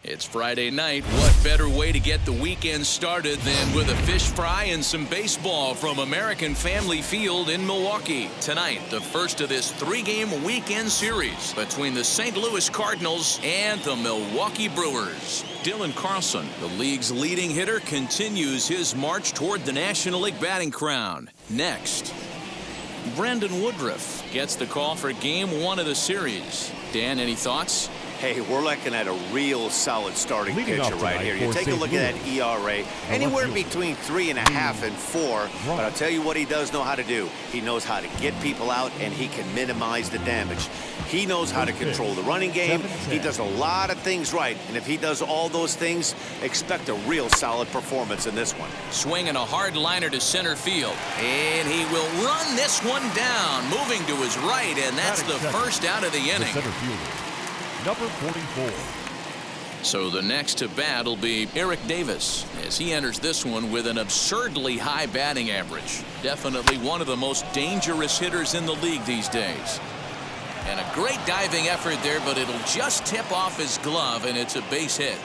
It's Friday night. What better way to get the weekend started than with a fish fry and some baseball from American Family Field in Milwaukee. Tonight, the first of this three-game weekend series between the St. Louis Cardinals and the Milwaukee Brewers. Dylan Carlson, the league's leading hitter, continues his march toward the National League batting crown. Next, Brandon Woodruff gets the call for Game 1 of the series. Dan, any thoughts? Hey, we're looking at a real solid starting pitcher right here. You take a look at that ERA, anywhere between 3.5 and 4. But I'll tell you what he does know how to do. He knows how to get people out, and he can minimize the damage. He knows how to control the running game. He does a lot of things right, and if he does all those things, expect a real solid performance in this one. Swinging a hard liner to center field, and he will run this one down, moving to his right, and that's the first out of the inning. Number 44. So the next to bat will be Eric Davis as he enters this one with an absurdly high batting average. Definitely one of the most dangerous hitters in the league these days. And a great diving effort there, but it'll just tip off his glove, and it's a base hit.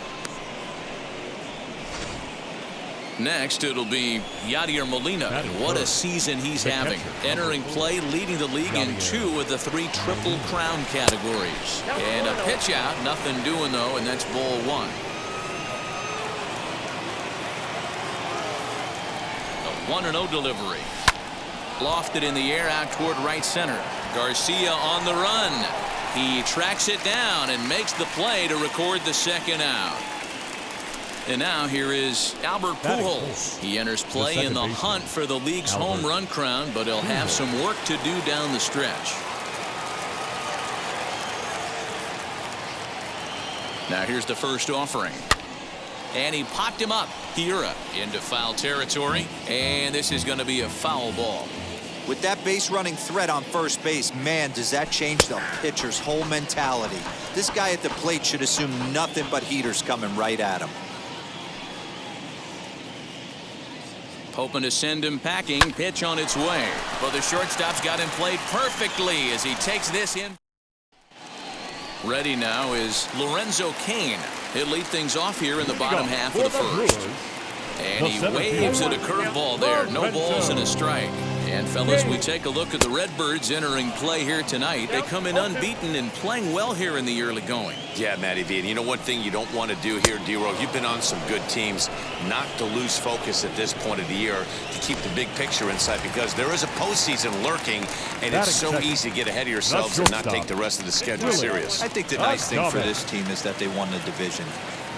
Next, it'll be Yadier Molina. What a season he's having. Entering play, leading the league in 2 of the 3 Triple Crown categories. And a pitch out, nothing doing though, and that's ball 1. A 1-0 delivery. Lofted in the air out toward right center. Garcia on the run. He tracks it down and makes the play to record the second out. And now here is Albert Pujols. He enters play in the hunt for the league's home run crown, but he'll have some work to do down the stretch. Now here's the first offering. And he popped him up. Hira into foul territory, and this is going to be a foul ball. With that base running threat on first base, man, does that change the pitcher's whole mentality. This guy at the plate should assume nothing but heaters coming right at him. Hoping to send him packing. Pitch on its way. But the shortstop's got him played perfectly as he takes this in. Ready now is Lorenzo Cain. He'll lead things off here in the bottom half of the first. And he waves at a curveball there. No balls and a strike. And fellas, we take a look at the Redbirds entering play here tonight. They come in unbeaten and playing well here in the early going. Yeah, Matty V. And you know one thing you don't want to do here, D-Row, you've been on some good teams, not to lose focus at this point of the year, to keep the big picture in sight, because there is a postseason lurking, and it's so easy to get ahead of yourselves and not take the rest of the schedule serious. I think the nice thing for this team is that they won the division.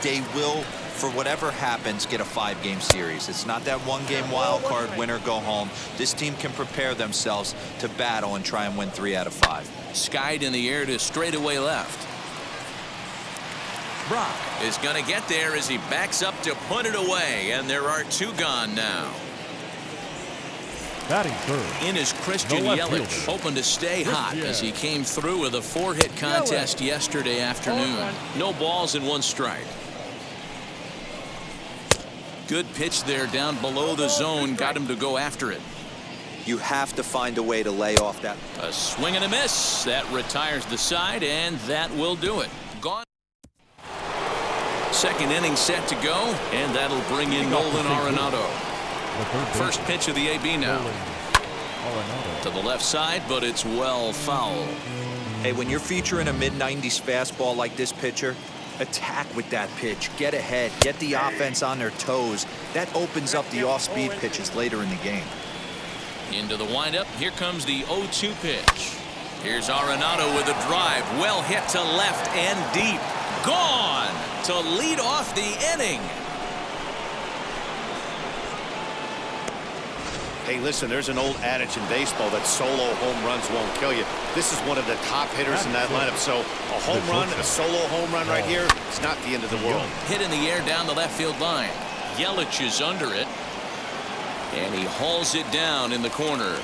They will, for whatever happens, get a 5-game series. It's not that 1-game wild card, win or go home. This team can prepare themselves to battle and try and win 3 out of 5. Skied in the air to straightaway left. Brock is going to get there as he backs up to put it away, and there are 2 gone now. Batting third. In is Christian Yelich, hoping to stay hot as he came through with a 4-hit contest yesterday afternoon. No balls and 1 strike. Good pitch there down below the zone, got him to go after it. You have to find a way to lay off that. A swing and a miss. That retires the side, and that will do it. Gone. Second inning set to go, and that'll bring in Nolan Arenado. First pitch of the AB now. To the left side, but it's well foul. Hey, when you're featuring a mid-90s fastball like this pitcher, attack with that pitch. Get ahead. Get the offense on their toes. That opens up the off-speed pitches later in the game. Into the windup. Here comes the 0-2 pitch. Here's Arenado with a drive. Well hit to left and deep. Gone to lead off the inning. Hey, listen, there's an old adage in baseball that solo home runs won't kill you. This is one of the top hitters in that lineup. So a home run, a solo home run right here, it's not the end of the world. Hit in the air down the left field line. Yelich is under it. And he hauls it down in the corner.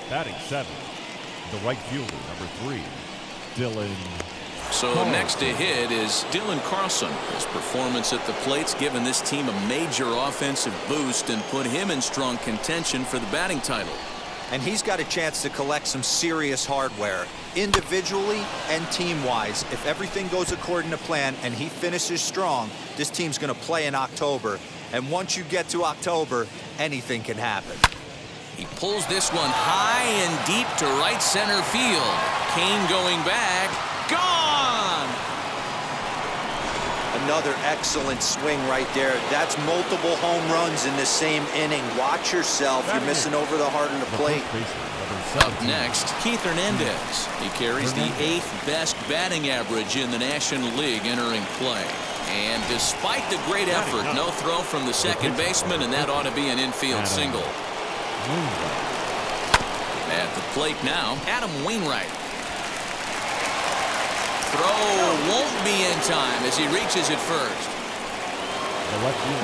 Batting 7. The right fielder, number 3, Dylan. So next to hit is Dylan Carlson. His performance at the plate's given this team a major offensive boost and put him in strong contention for the batting title. and he's got a chance to collect some serious hardware. Individually and team-wise, if everything goes according to plan and he finishes strong, this team's going to play in October. And once you get to October, anything can happen. He pulls this one high and deep to right center field. Kane going back. Gone! Another excellent swing right there. That's multiple home runs in the same inning. Watch yourself. You're missing over the heart of the plate. Up next, Keith Hernandez. He carries the 8th best batting average in the National League entering play. And despite the great effort, no throw from the second baseman, and that ought to be an infield single. At the plate now, Adam Wainwright. Throw won't be in time as he reaches it first.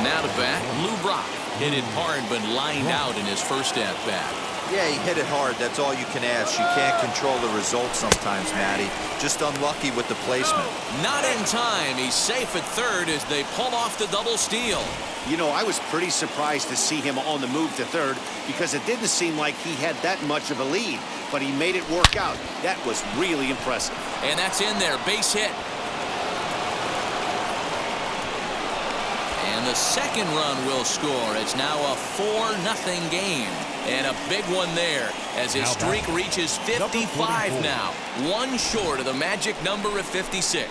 Now to bat, Lou Brock. Hit it hard but lined out in his first at-bat. Yeah, he hit it hard. That's all you can ask. You can't control the results sometimes, Matty. Just unlucky with the placement. Not in time. He's safe at third as they pull off the double steal. You know, I was pretty surprised to see him on the move to third because it didn't seem like he had that much of a lead, but he made it work out. That was really impressive. And that's in there. Base hit. And the second run will score. It's now a 4-0 game. And a big one there as his streak reaches 55 now. One short of the magic number of 56.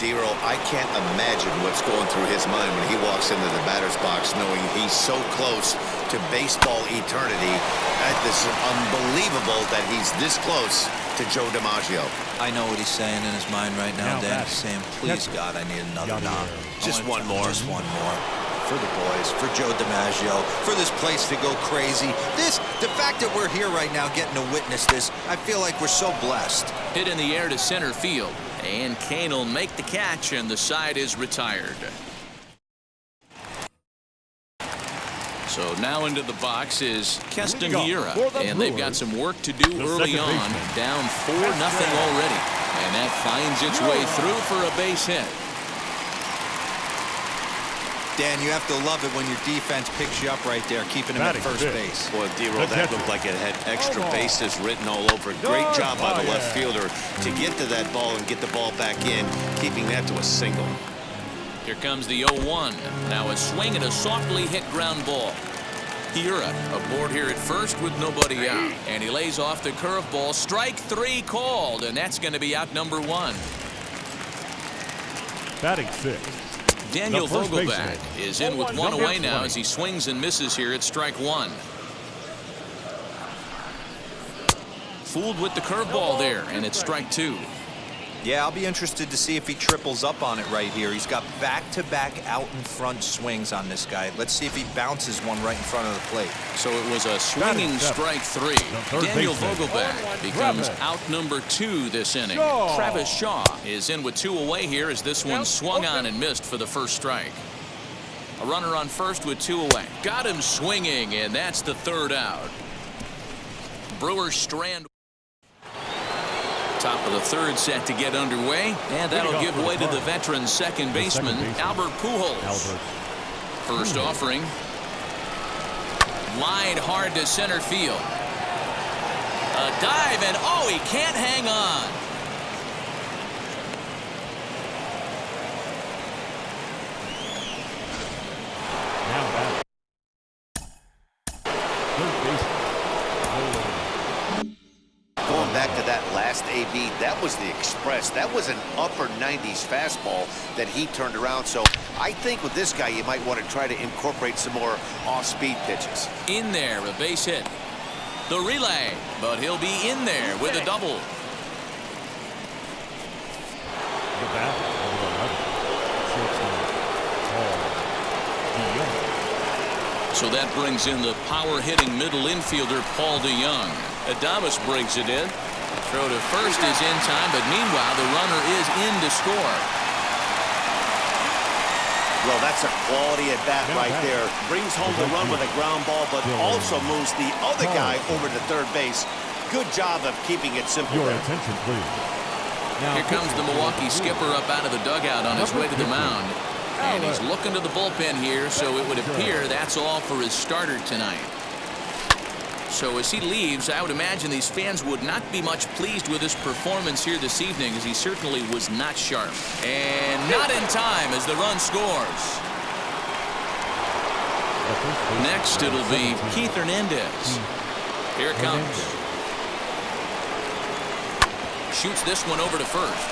D-Roll, I can't imagine what's going through his mind when he walks into the batter's box knowing he's so close to baseball eternity. That is unbelievable that he's this close to Joe DiMaggio. I know what he's saying in his mind right now, Dan. He's saying, please, God, I need another knock. Just one more. Just one more. For the boys, for Joe DiMaggio, for this place to go crazy. The fact that we're here right now getting to witness this, I feel like we're so blessed. Hit in the air to center field. And Kane will make the catch, and the side is retired. So now into the box is Keston Hiura, and they've got some work to do early on. Down 4-0 already, and that finds its way through for a base hit. Dan, you have to love it when your defense picks you up right there, keeping him at first base. Boy, D-Roll, that looked like it had extra bases written all over it. Great job by the left fielder to get to that ball and get the ball back in, keeping that to a single. Here comes the 0-1. Now a swing and a softly hit ground ball. Hiura aboard here at first with nobody out. And he lays off the curveball. Strike 3 called, and that's going to be out number 1. Batting 6. Daniel Vogelbach is in with one away now as he swings and misses here at strike 1. Fooled with the curveball there, and it's strike 2. Yeah, I'll be interested to see if he triples up on it right here. He's got back-to-back out-in-front swings on this guy. Let's see if he bounces one right in front of the plate. So it was a swinging strike 3. Daniel Vogelbach becomes out number 2 this inning. Travis Shaw is in with 2 away here as this one swung on and missed for the first strike. A runner on first with 2 away. Got him swinging, and that's the 3rd out. Brewers strand. Top of the 3rd set to get underway, and that'll give way to the veteran second baseman, Albert Pujols. First offering. Lined hard to center field. A dive, and oh, he can't hang on. Going back to that last AB, that was the express. That was an upper 90s fastball that he turned around. So I think with this guy, you might want to try to incorporate some more off-speed pitches. In there, a base hit. The relay, but he'll be in there with a double. So that brings in the power-hitting middle infielder, Paul DeYoung. Adames brings it in. Throw to first is in time, but meanwhile, the runner is in to score. Well, that's a quality at bat right there. Brings home the run with a ground ball, but also moves the other guy over to third base. Good job of keeping it simple. Your attention, please. Here comes the Milwaukee skipper up out of the dugout on his way to the mound. And he's looking to the bullpen here, so it would appear that's all for his starter tonight. So as he leaves, I would imagine these fans would not be much pleased with his performance here this evening, as he certainly was not sharp. And not in time as the run scores. Next, it'll be Keith Hernandez. Here it comes. Shoots this one over to first.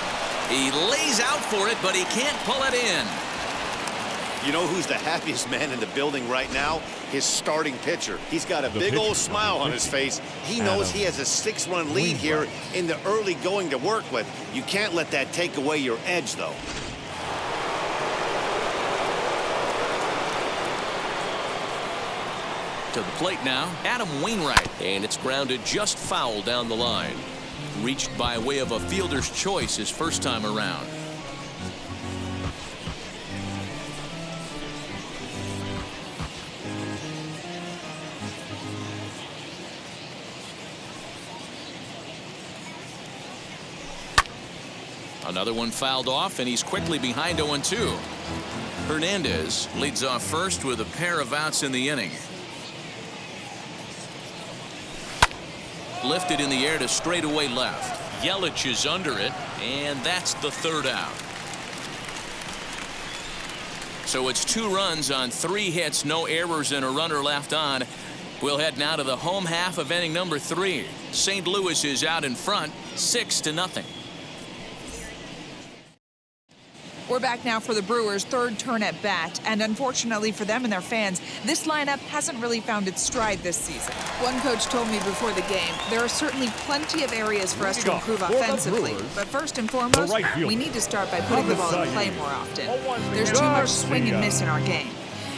He lays out for it, but he can't pull it in. You know who's the happiest man in the building right now? His starting pitcher. He's got a big old smile on his face. He knows he has a 6-run lead here in the early going to work with. You can't let that take away your edge, though. To the plate now, Adam Wainwright, and it's grounded just foul down the line. Reached by way of a fielder's choice his first time around. Another one fouled off, and he's quickly behind 0-2. Hernandez leads off first with a pair of outs in the inning. Lifted in the air to straightaway left. Yelich is under it, and that's the third out. So it's 2 runs on 3 hits, no errors, and a runner left on. We'll head now to the home half of inning number 3. St. Louis is out in front, 6-0. We're back now for the Brewers' third turn at bat, and unfortunately for them and their fans, this lineup hasn't really found its stride this season. One coach told me before the game, there are certainly plenty of areas for us to improve offensively, but first and foremost, we need to start by putting the ball in play more often. There's too much swing and miss in our game.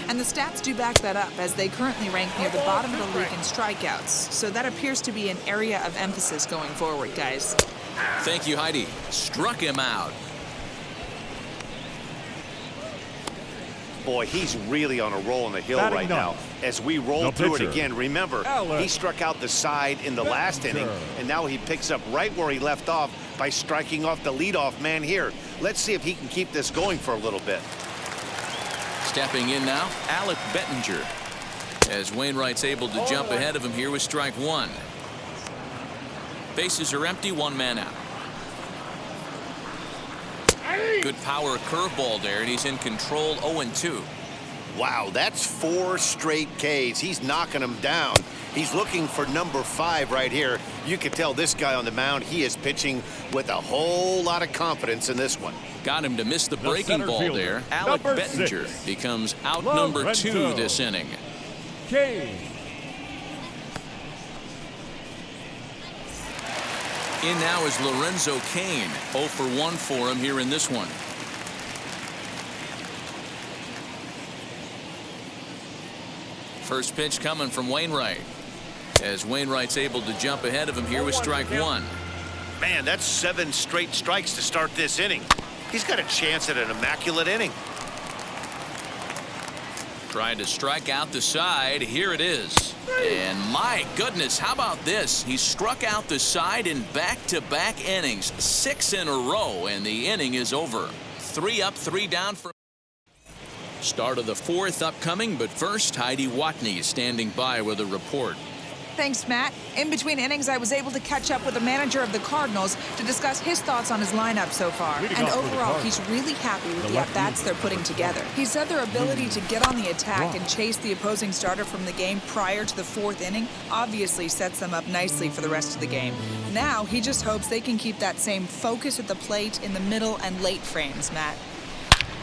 And the stats do back that up, as they currently rank near the bottom of the league in strikeouts, so that appears to be an area of emphasis going forward, guys. Thank you, Heidi. Struck him out. Boy, he's really on a roll on the hill right now. As we roll through it again, remember, he struck out the side in the last inning, and now he picks up right where he left off by striking off the leadoff man here. Let's see if he can keep this going for a little bit. Stepping in now, Alec Bettinger. As Wainwright's able to jump ahead of him here with strike 1. Bases are empty, 1 man out. Good power curveball there, and he's in control. 0-2. Wow, that's 4 straight Ks. He's knocking them down. He's looking for number 5 right here. You can tell this guy on the mound, he is pitching with a whole lot of confidence in this one. Got him to miss the breaking ball there. Alec Bettinger becomes out number 2 this inning. In now is Lorenzo Cain. 0 for 1 for him here in this one. First pitch coming from Wainwright. As Wainwright's able to jump ahead of him here with strike 1. Man, that's 7 straight strikes to start this inning. He's got a chance at an immaculate inning. Trying to strike out the side. Here it is. And my goodness, how about this? He struck out the side in back-to-back innings. 6 in a row, and the inning is over. 3 up, 3 down for start of the 4th upcoming, but first, Heidi Watney is standing by with a report. Thanks, Matt. In between innings, I was able to catch up with the manager of the Cardinals to discuss his thoughts on his lineup so far. And overall, he's really happy with the at-bats they're putting together. He said their ability to get on the attack and chase the opposing starter from the game prior to the 4th inning obviously sets them up nicely for the rest of the game. Now, he just hopes they can keep that same focus at the plate in the middle and late frames, Matt.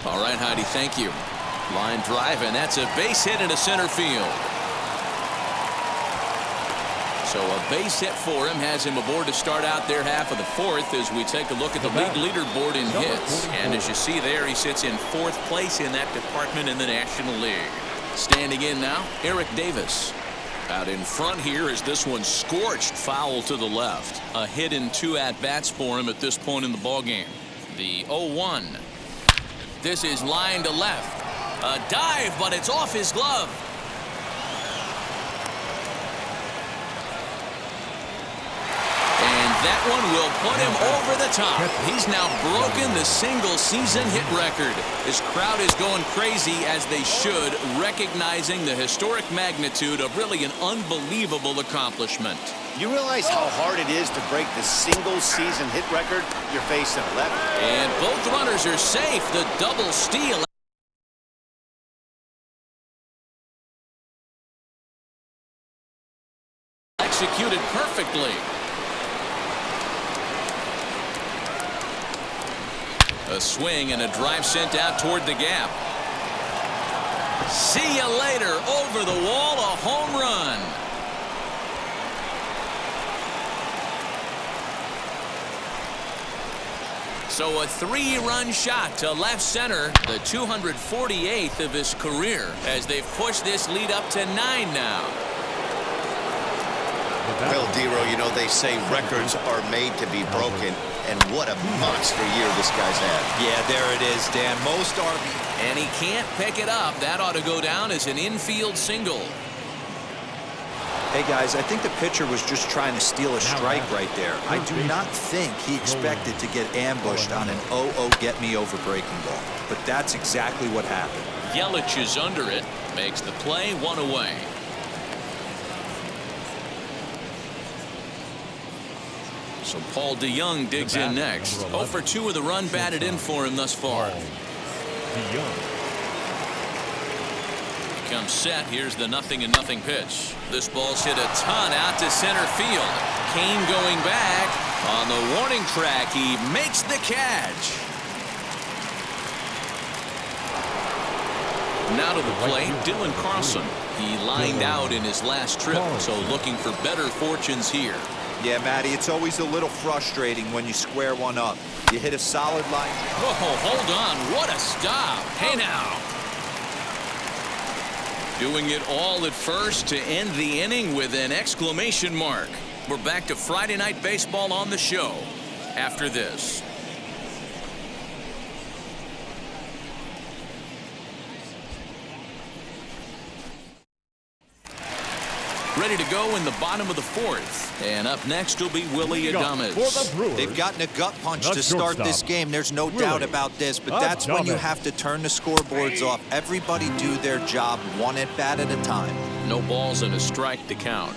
All right, Heidi, thank you. Line drive, and that's a base hit into center field. So a base hit for him has him aboard to start out their half of the 4th as we take a look at the league leaderboard in hits. And as you see there, he sits in 4th place in that department in the National League. Standing in now, Eric Davis. Out in front here is this one scorched foul to the left. A hit in 2 at-bats for him at this point in the ballgame. The 0-1. This is line to left. A dive, but it's off his glove. And that one will put him over the top. He's now broken the single-season hit record. His crowd is going crazy, as they should, recognizing the historic magnitude of really an unbelievable accomplishment. You realize how hard it is to break the single-season hit record? You're facing left. And both runners are safe. The double steal. Executed perfectly. A swing and a drive sent out toward the gap. See you later. Over the wall, a home run. So a 3-run shot to left center, the 248th of his career, as they've pushed this lead up to 9 now. Well, Dero, you know, they say records are made to be broken, and what a monster year this guy's had. Yeah, there it is, Dan. Most RB. And he can't pick it up. That ought to go down as an infield single. Hey, guys, I think the pitcher was just trying to steal a strike right there. I do not think he expected to get ambushed on an 0-0 get-me-over breaking ball. But that's exactly what happened. Yelich is under it. Makes the play, 1 away. So Paul DeYoung digs in next. 0 for 2 with a run batted in for him thus far. Comes set. Here's the 0-0 pitch. This ball's hit a ton out to center field. Kane going back on the warning track. He makes the catch. Now to the plate, Dylan Carlson. He lined out in his last trip, so looking for better fortunes here. Yeah, Matty, it's always a little frustrating when you square one up. You hit a solid line. Whoa, hold on. What a stop. Hey, now. Doing it all at first to end the inning with an exclamation mark. We're back to Friday Night Baseball on the show after this. Ready to go in the bottom of the 4th. And up next will be Willie Adames. They've gotten a gut punch to start this game. There's no doubt about this, but that's when you have to turn the scoreboards off. Everybody do their job 1 at-bat at a time. No balls and a strike to count.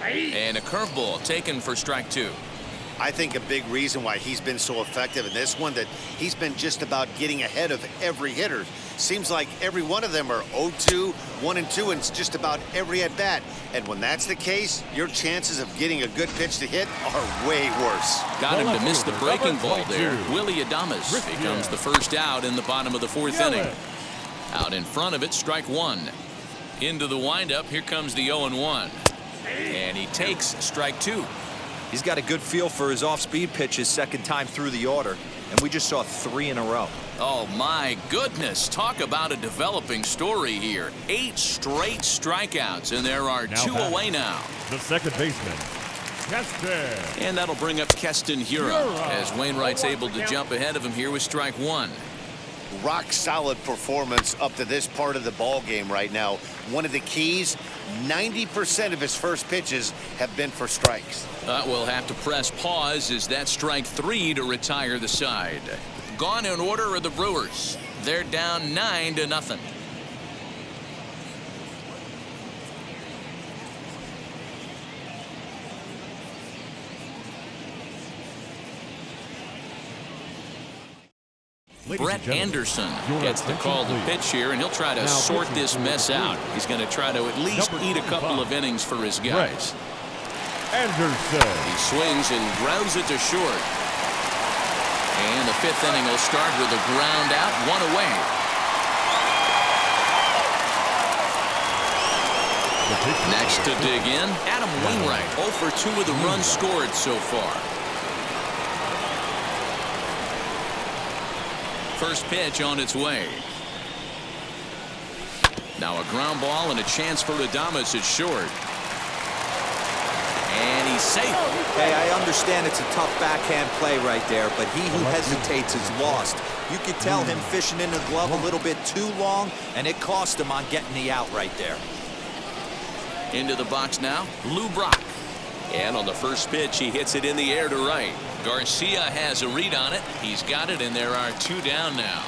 And a curveball taken for strike 2. I think a big reason why he's been so effective in this one, that he's been just about getting ahead of every hitter. Seems like every one of them are 0-2, 1-2, and just about every at-bat. And when that's the case, your chances of getting a good pitch to hit are way worse. Got him to miss the breaking ball there. Willie Adames becomes the first out in the bottom of the 4th inning. Out in front of it, strike 1. Into the windup, here comes the 0-1. And he takes strike 2. He's got a good feel for his off-speed pitch his second time through the order, and we just saw 3 in a row. Oh, my goodness. Talk about a developing story here. 8 straight strikeouts, and there are 2 away now. The second baseman, Keston. And that'll bring up Keston Hiura, as Wainwright's able to jump ahead of him here with strike 1. Rock solid performance up to this part of the ball game right now. One of the keys, 90% of his first pitches have been for strikes. We'll have to press pause as that strike 3 to retire the side. Gone in order are the Brewers. They're down 9-0. Brett Anderson gets the call to pitch here, and he'll try to sort this mess out. He's going to try to at least eat a couple of innings for his guys. Anderson. He swings and grounds it to short. And the 5th inning will start with a ground out, 1 away. Next to dig in, Adam Wainwright, 0 for 2 with a run scored so far. First pitch on its way. Now a ground ball and a chance for Adames at short. And he's safe. Hey, I understand it's a tough backhand play right there, but he who hesitates is lost. You could tell him fishing in the glove a little bit too long, and it cost him on getting the out right there. Into the box now, Lou Brock. And on the first pitch, he hits it in the air to right. Garcia has a read on it. He's got it, and there are 2 down now.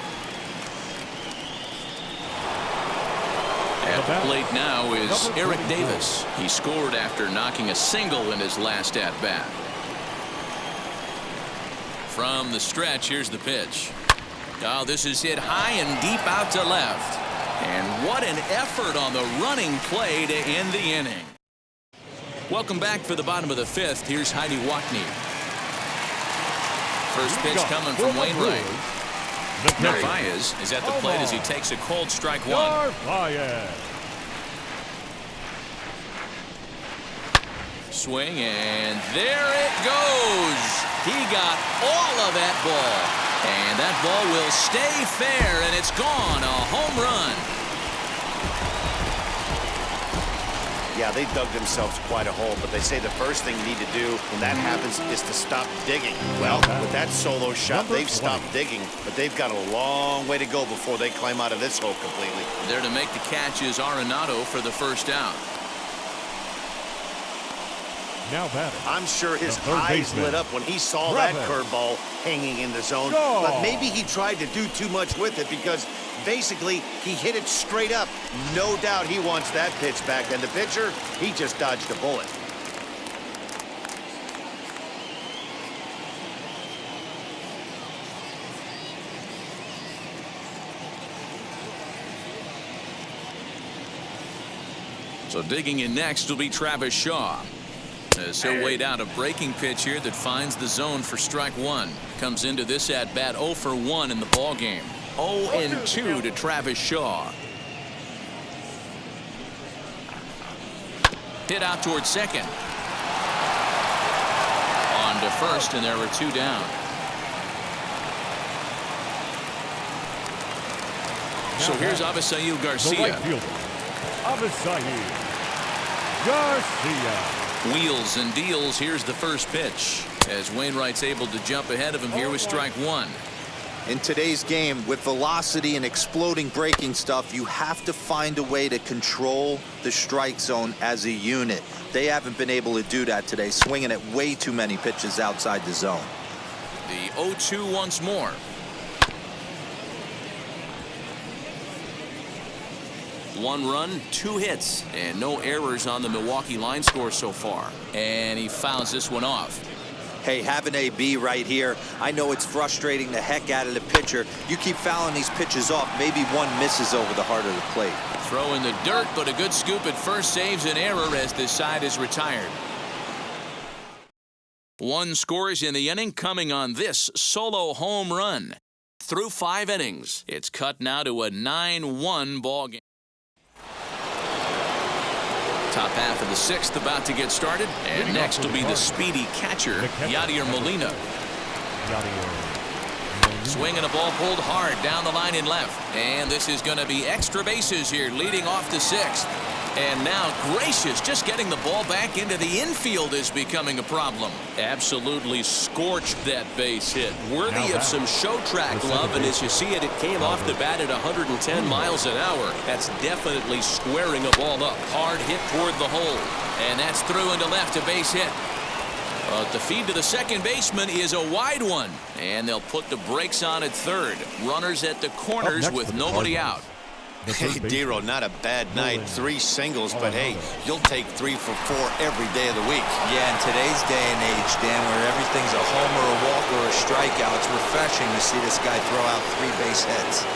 At the plate now is Eric Davis. He scored after knocking a single in his last at-bat. From the stretch, here's the pitch. Oh, this is hit high and deep out to left. And what an effort on the running play to end the inning. Welcome back for the bottom of the 5th. Here's Heidi Wackney. First pitch coming from Wainwright. Narvaez is at the plate as he takes a cold strike 1. Narvaez. Swing, and there it goes. He got all of that ball. And that ball will stay fair, and it's gone. A home run. Yeah, they dug themselves quite a hole, but they say the first thing you need to do when that happens is to stop digging. Well, with that solo shot, they've stopped digging, but they've got a long way to go before they climb out of this hole completely. There to make the catch is Arenado for the first out. Now batting. I'm sure his eyes lit up when he saw that curveball hanging in the zone, but maybe he tried to do too much with it because basically he hit it straight up. No doubt he wants that pitch back, and the pitcher, he just dodged a bullet. So digging in next will be Travis Shaw. As he'll wait out a breaking pitch here that finds the zone for strike 1. Comes into this at bat 0 for 1 in the ball game. 0-2 to Travis Shaw. Hit out towards second. On to first, and there were 2 down. So here's Avisail Garcia. The right fielder, Avisail Garcia. Wheels and deals. Here's the first pitch as Wainwright's able to jump ahead of him here with strike 1. In today's game, with velocity and exploding breaking stuff, you have to find a way to control the strike zone as a unit. They haven't been able to do that today, swinging at way too many pitches outside the zone. The 0-2 once more. One run, 2 hits, and no errors on the Milwaukee line score so far. And he fouls this one off. Hey, have an AB right here. I know it's frustrating the heck out of the pitcher. You keep fouling these pitches off, maybe one misses over the heart of the plate. Throw in the dirt, but a good scoop at first saves an error as this side is retired. 1 scores in the inning coming on this solo home run. Through 5 innings, it's cut now to a 9-1 ball game. Top half of the 6th about to get started, and next will be the speedy catcher, Yadier Molina. Swinging a ball pulled hard down the line in left, and this is going to be extra bases here leading off the 6th. And now Gracious just getting the ball back into the infield is becoming a problem. Absolutely scorched that base hit. Worthy of some show track love, and as you see it, it came off the bat at 110 miles an hour. That's definitely squaring a ball up. Hard hit toward the hole. And that's through into left, a base hit. But the feed to the second baseman is a wide one. And they'll put the brakes on at third. Runners at the corners with nobody out. Hey, Dero, not a bad night. 3 singles, but hey, you'll take 3 for 4 every day of the week. Yeah, in today's day and age, Dan, where everything's a homer, a walk, or a strikeout, it's refreshing to see this guy throw out 3 base hits.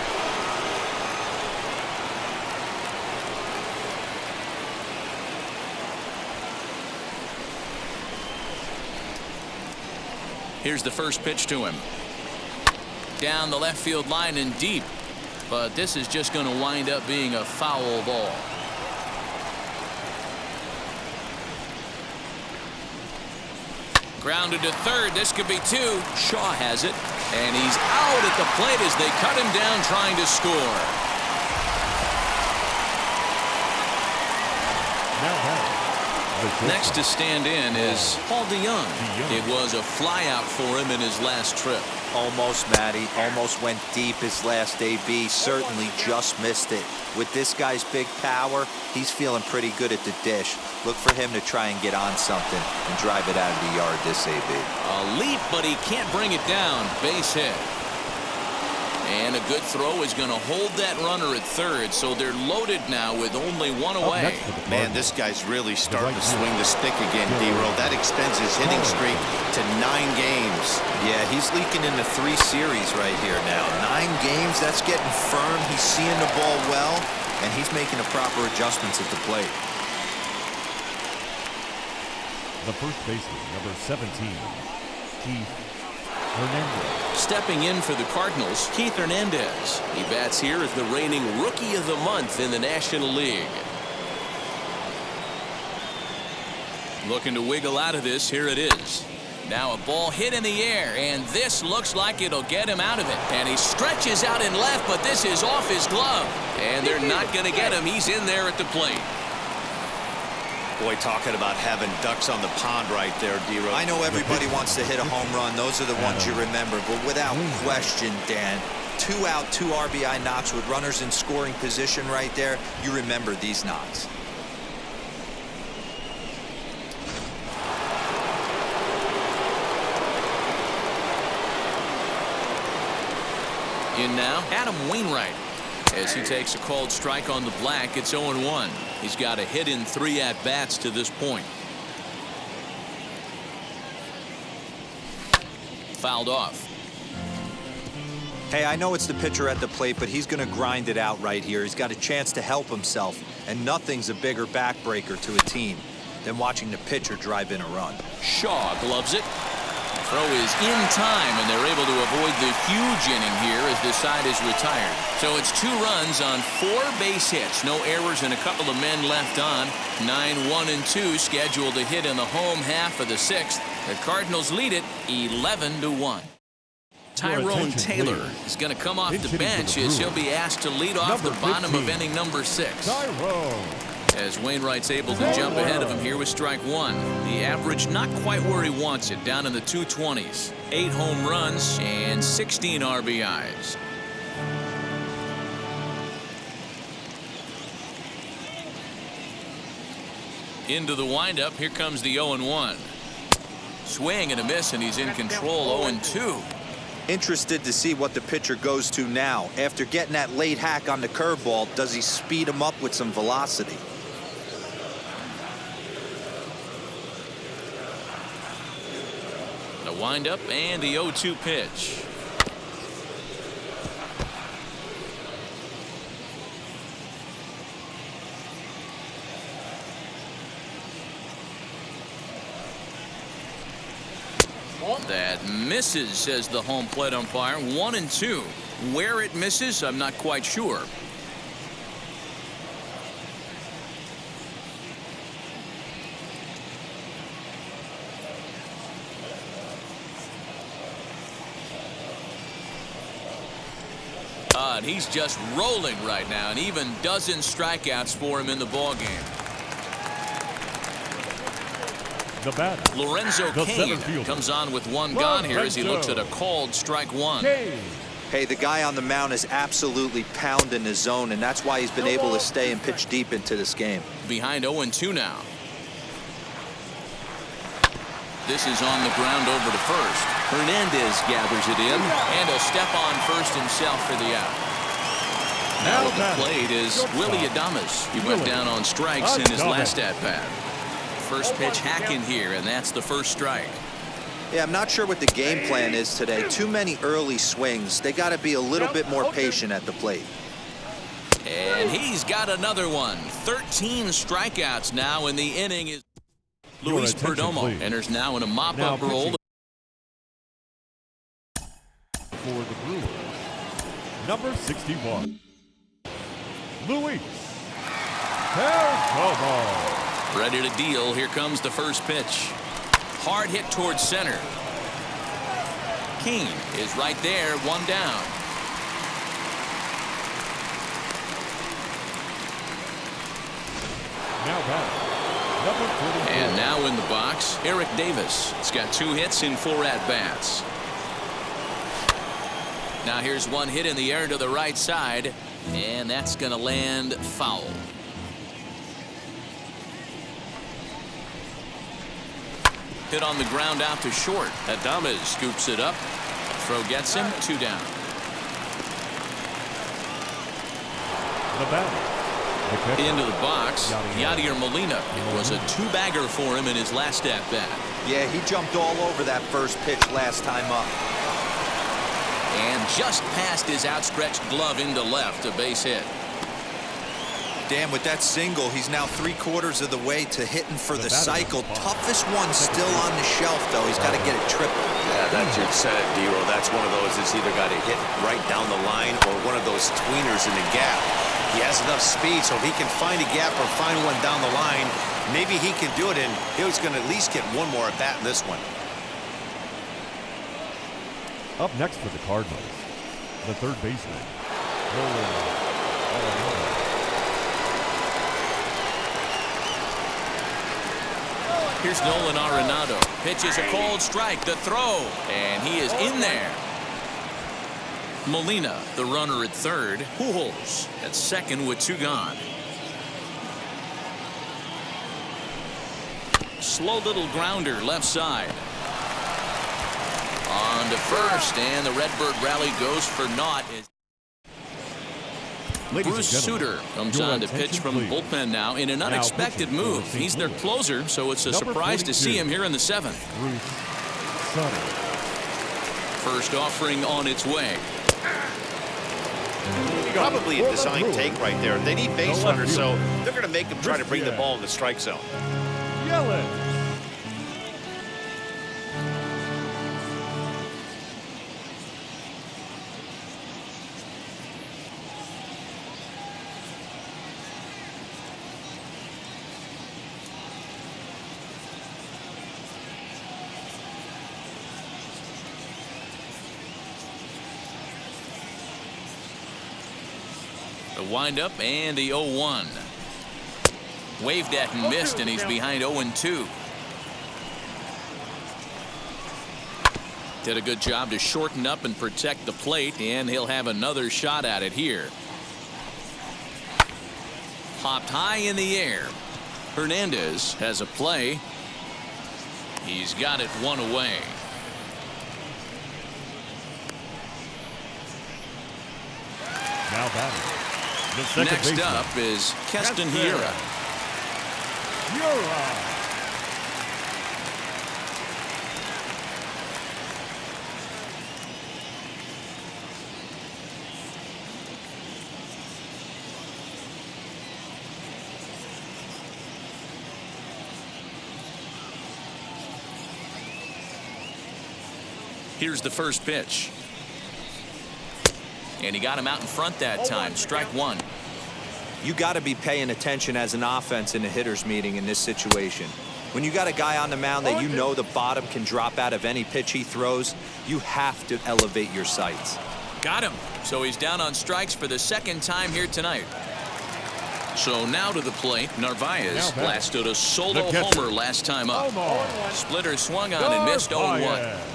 Here's the first pitch to him. Down the left field line and deep. But this is just going to wind up being a foul ball. Grounded to third. This could be 2. Shaw has it. And he's out at the plate as they cut him down trying to score. Now batting, the Next to stand in is Paul DeYoung. It was a flyout for him in his last trip. Almost, Matty. Almost went deep his last AB. Certainly just missed it. With this guy's big power, he's feeling pretty good at the dish. Look for him to try and get on something and drive it out of the yard this AB. A leap, but he can't bring it down. Base hit. And a good throw is going to hold that runner at third, so they're loaded now with only one away. Man, this guy's really starting to swing the stick again, D-Roll. That extends his hitting streak to 9 games. Yeah, he's leaking into 3 series right here now. 9 games, that's getting firm. He's seeing the ball well, and he's making the proper adjustments at the plate. The first baseman, number 17, Keith Hernandez. Stepping in for the Cardinals, Keith Hernandez. He bats here as the reigning Rookie of the Month in the National League. Looking to wiggle out of this. Here it is. Now a ball hit in the air, and this looks like it'll get him out of it. And he stretches out in left, but this is off his glove. And they're not going to get him. He's in there at the plate. Boy, talking about having ducks on the pond right there, D-Roll. I know everybody wants to hit a home run. Those are the ones you remember. But without question, Dan, 2 out, 2 RBI knocks with runners in scoring position right there. You remember these knocks. In now, Adam Wainwright. As he takes a called strike on the black, it's 0-1. He's got a hit in 3 at-bats to this point. Fouled off. Hey, I know it's the pitcher at the plate, but he's going to grind it out right here. He's got a chance to help himself, and nothing's a bigger backbreaker to a team than watching the pitcher drive in a run. Shaw gloves it. Throw is in time, and they're able to avoid the huge inning here as this side is retired. So it's 2 runs on 4 base hits. No errors and a couple of men left on. 9-1-2 scheduled to hit in the home half of the 6th. The Cardinals lead it 11-1. Tyrone Taylor is going to come off the bench as he'll be asked to lead off the bottom of inning number 6. Tyrone. As Wainwright's able to jump ahead of him here with strike 1. The average not quite where he wants it, down in the 220s. 8 home runs and 16 RBIs. Into the windup, here comes the 0-1. Swing and a miss, and he's in control. 0-2. Interested to see what the pitcher goes to now. After getting that late hack on the curveball, does he speed him up with some velocity? The windup and the 0-2 pitch. That misses, says the home plate umpire. 1-2. Where it misses, I'm not quite sure. And he's just rolling right now, and even dozen strikeouts for him in the ball game. The batter, Lorenzo Cain comes on with 1 gone here as he looks at a called strike 1. Hey, the guy on the mound is absolutely pounding the zone, and that's why he's been able to stay and pitch deep into this game. Behind 0-2 now. This is on the ground over to first. Hernandez gathers it in, and a step on first himself for the out. Now at the plate is Willie Adames. He went down on strikes in his last at-bat. First pitch hacking here, and that's the first strike. Yeah, I'm not sure what the game plan is today. Too many early swings. They got to be a little bit more patient at the plate. And he's got another one. 13 strikeouts now in the inning. Is Luis Perdomo enters now in a mop-up role. For the Brewers, number 61, Luis Perdomo. Ready to deal. Here comes the first pitch. Hard hit towards center. Cain is right there, 1 down. Now batting, Number 44. And now in the box, Eric Davis. He's got 2 hits in 4 at-bats. Now here's one hit in the air to the right side, and that's going to land foul. Hit on the ground out to short. Adames scoops it up. Throw gets him, 2 down. The batter. Into the box, Yadier Molina. It was a 2-bagger for him in his last at-bat. Yeah, he jumped all over that first pitch last time up. And just past his outstretched glove into left, a base hit. Dan, with that single, he's now 3/4 of the way to hitting for the cycle. Toughest one still on the shelf, though. He's got to get it triple. Yeah, that you said it, D-Roll. That's one of those that's either got to hit right down the line or one of those tweeners in the gap. He has enough speed, so if he can find a gap or find one down the line, maybe he can do it, and he's going to at least get one more at bat in this one. Up next for the Cardinals, the third baseman, Nolan. Here's Nolan Arenado. Pitches a cold strike. The throw. And he is in there. Molina, the runner at third. Pujols at second with 2 gone. Slow little grounder left side. On to first, and the Redbird rally goes for naught. Bruce Sutter comes on to pitch from the bullpen now in an unexpected move. He's their closer, so it's a surprise to see him here in the 7th. First offering on its way. Probably a design take right there. They need base runners, so they're going to make him try to bring the ball in the strike zone. Yellen. The windup and the 0-1. Waved at and missed, and he's behind 0-2. Did a good job to shorten up and protect the plate, and he'll have another shot at it here. Popped high in the air. Hernandez has a play. He's got it 1 away. Now batting. Next up is Keston Hiura. Here's the first pitch. And he got him out in front that time. Strike 1. You got to be paying attention as an offense in a hitter's meeting in this situation. When you got a guy on the mound that you know the bottom can drop out of any pitch he throws, you have to elevate your sights. Got him. So he's down on strikes for the 2nd time here tonight. So now to the plate, Narvaez blasted a solo homer last time up. Splitter swung on and missed 0-1.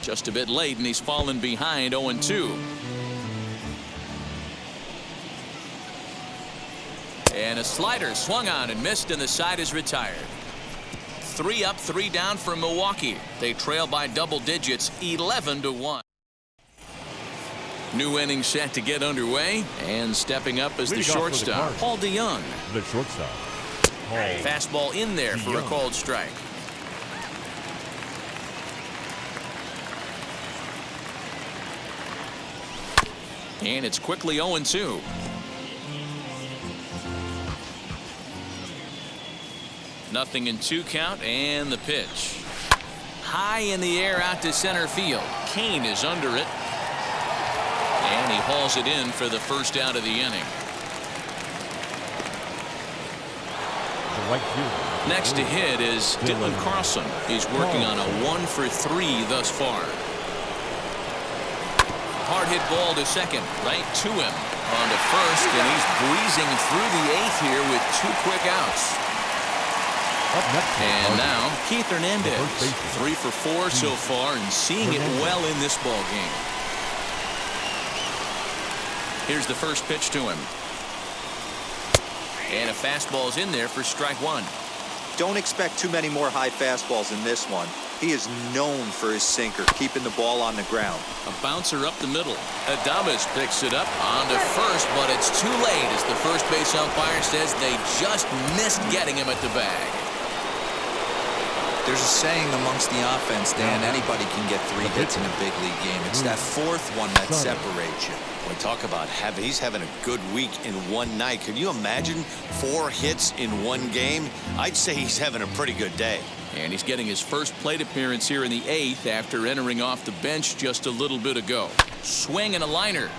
Just a bit late, and he's fallen behind 0-2. And a slider swung on and missed, and the side is retired. 3 up, 3 down for Milwaukee. They trail by double digits, 11-1. New inning set to get underway, and stepping up is the shortstop, Paul DeYoung. The shortstop. Fastball in there for a called strike. And it's quickly 0-2. Nothing in 2 count, and the pitch. high in the air out to center field. Kane is under it. And he hauls it in for the first out of the inning. Next to hit is Dylan Carlson. He's working on a 1-for-3 thus far. Hard hit ball to second, right to him. On to first, and he's breezing through the 8th here with 2 quick outs. And now Keith Hernandez, 3 for 4 so far, and seeing it well in this ball game. Here's the first pitch to him. And a fastball's in there for strike 1. Don't expect too many more high fastballs in this one. He is known for his sinker, keeping the ball on the ground. A bouncer up the middle. Adames picks it up on to first, but it's too late as the first base umpire says they just missed getting him at the bag. There's a saying amongst the offense, Dan, anybody can get 3 hits in a big league game. It's that 4th one that separates you. We talk about he's having a good week in one night. Can you imagine 4 hits in one game? I'd say he's having a pretty good day. And he's getting his first plate appearance here in the 8th after entering off the bench just a little bit ago. Swing and a liner.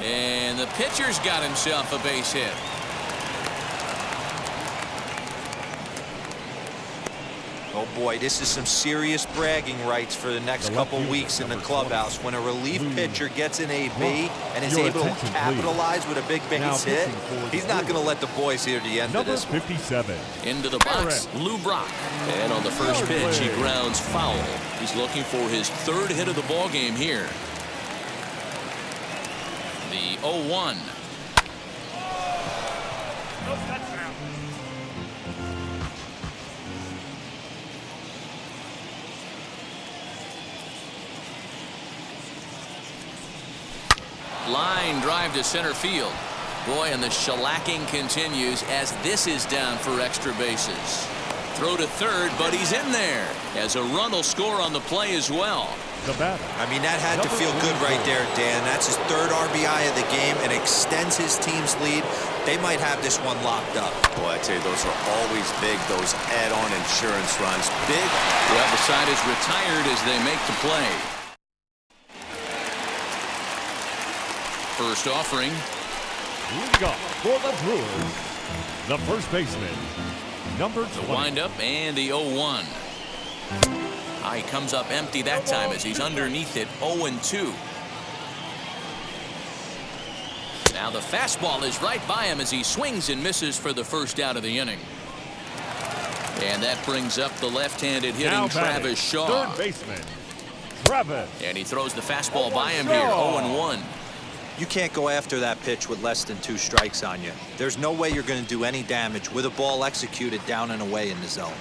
And the pitcher's got himself a base hit. Oh boy, this is some serious bragging rights for the next couple weeks in the clubhouse. When a relief pitcher gets an AB and is able to capitalize with a big base hit, he's not going to let the boys hear the end of this. 57. Into the box, Lou Brock. And on the first pitch, he grounds foul. He's looking for his 3rd hit of the ball game here. The 0-1. Line drive to center field. Boy, and the shellacking continues as this is down for extra bases. Throw to third, but he's in there as a run will score on the play as well. I mean, that had to feel good right there, Dan. That's his 3rd RBI of the game and extends his team's lead. They might have this one locked up. Boy, I tell you, those are always big, those add-on insurance runs. Big. Well, the side is retired as they make the play. First offering. Leading off for the Brewers, the first baseman, number 20. The windup and the 0-1. He comes up empty that time as he's underneath it, 0-2. Now the fastball is right by him as he swings and misses for the first out of the inning. And that brings up the left-handed hitting Travis Shaw. Third baseman, Travis. And he throws the fastball by him here, 0-1. You can't go after that pitch with less than 2 strikes on you. There's no way you're going to do any damage with a ball executed down and away in the zone.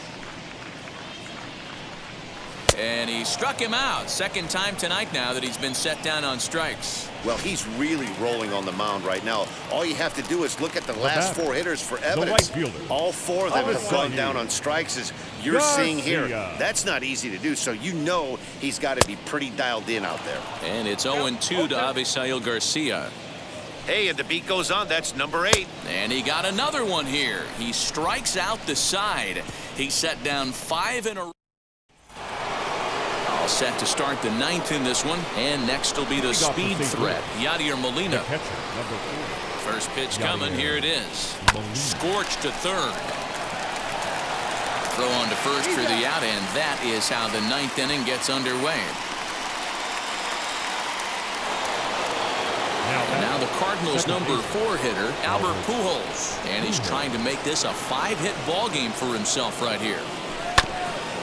And he struck him out. Second time tonight now that he's been set down on strikes. Well, he's really rolling on the mound right now. All you have to do is look at the last 4 hitters for evidence. All 4 of them have gone down on strikes, as you're seeing here. That's not easy to do, so you know he's got to be pretty dialed in out there. And it's 0-2 to Avisail Garcia. Hey, and the beat goes on. That's number 8. And he got another one here. He strikes out the side. He set down 5 in a row. All set to start the 9th in this one. And next will be the speed threat, Yadier Molina. First pitch coming. Here it is. Scorched to third. Throw on to first for the out, and that is how the 9th inning gets underway. And now the Cardinals' number 4 hitter, Albert Pujols. And he's trying to make this a 5-hit ball game for himself right here.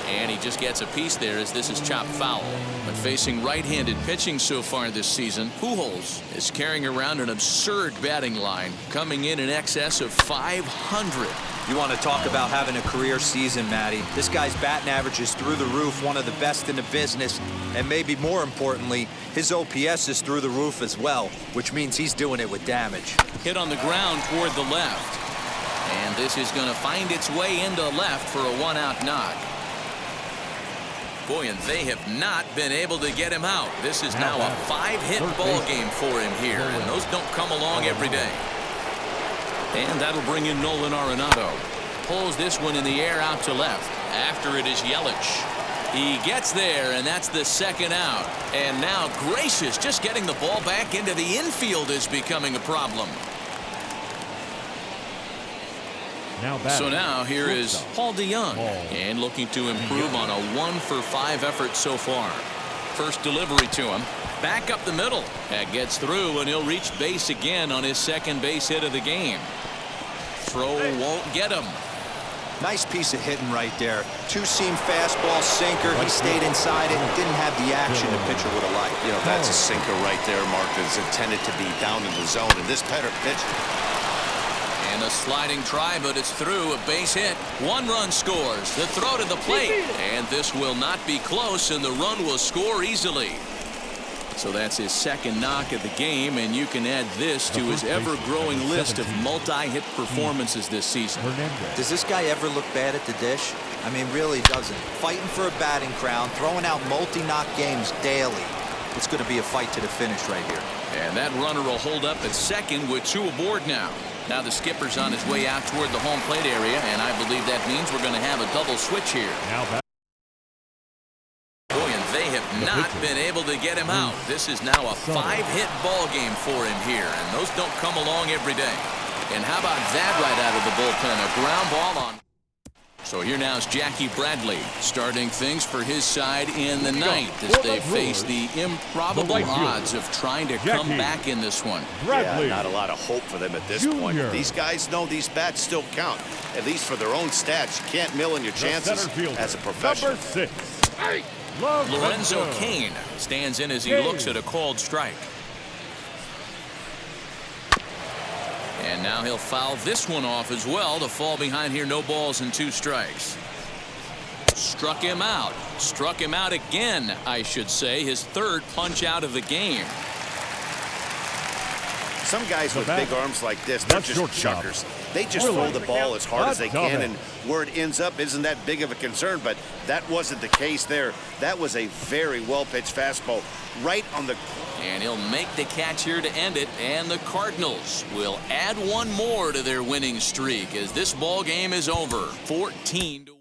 And he just gets a piece there as this is chopped foul. But facing right-handed pitching so far this season, Pujols is carrying around an absurd batting line, coming in excess of 500. You want to talk about having a career season, Matty. This guy's batting average is through the roof, one of the best in the business. And maybe more importantly, his OPS is through the roof as well, which means he's doing it with damage. Hit on the ground toward the left. And this is going to find its way into left for a 1-out knock. Boy, and they have not been able to get him out. This is now a 5-hit ball game for him here, and those don't come along every day. And that'll bring in Nolan Arenado. Pulls this one in the air out to left. After it is Yelich. He gets there, and that's the second out. And now, gracious, just getting the ball back into the infield is becoming a problem. So now here is Paul DeYoung, and looking to improve on a 1-for-5 effort so far. First delivery to him. Back up the middle. That gets through, and he'll reach base again on his second base hit of the game. Throw won't get him. Nice piece of hitting right there. Two-seam fastball, sinker. He stayed inside it. Didn't have the action the pitcher would have liked. You know, that's a sinker right there, Mark, that's intended to be down in the zone. And this pitch. And a sliding try, but it's through. A base hit. 1 run scores. The throw to the plate. And this will not be close, and the run will score easily. So that's his second knock of the game, and you can add this to his ever-growing list of multi-hit performances this season. Does this guy ever look bad at the dish? I mean, really doesn't. Fighting for a batting crown, throwing out multi-knock games daily. It's going to be a fight to the finish right here. And that runner will hold up at second with 2 aboard now. Now the skipper's on his way out toward the home plate area, and I believe that means we're going to have a double switch here. Boy, and they have not been able to get him out. This is now a 5-hit ball game for him here, and those don't come along every day. And how about that right out of the bullpen? A ground ball on. So here now is Jackie Bradley starting things for his side in the ninth as they face the improbable odds of trying to come back in this one. Yeah, not a lot of hope for them at this point. These guys know these bats still count, at least for their own stats. You can't mill in your chances as a professional. Number 6. Lorenzo Cain stands in as he looks at a called strike. And now he'll foul this one off as well to fall behind here. No balls and 2 strikes. Struck him out. Struck him out again, I should say. His 3rd punch out of the game. Some guys with big arms like this, they're just chuckers. They just throw the ball as hard as they can, and where it ends up isn't that big of a concern, but that wasn't the case there. That was a very well-pitched fastball right on the... And he'll make the catch here to end it, and the Cardinals will add 1 more to their winning streak as this ball game is over. 14-.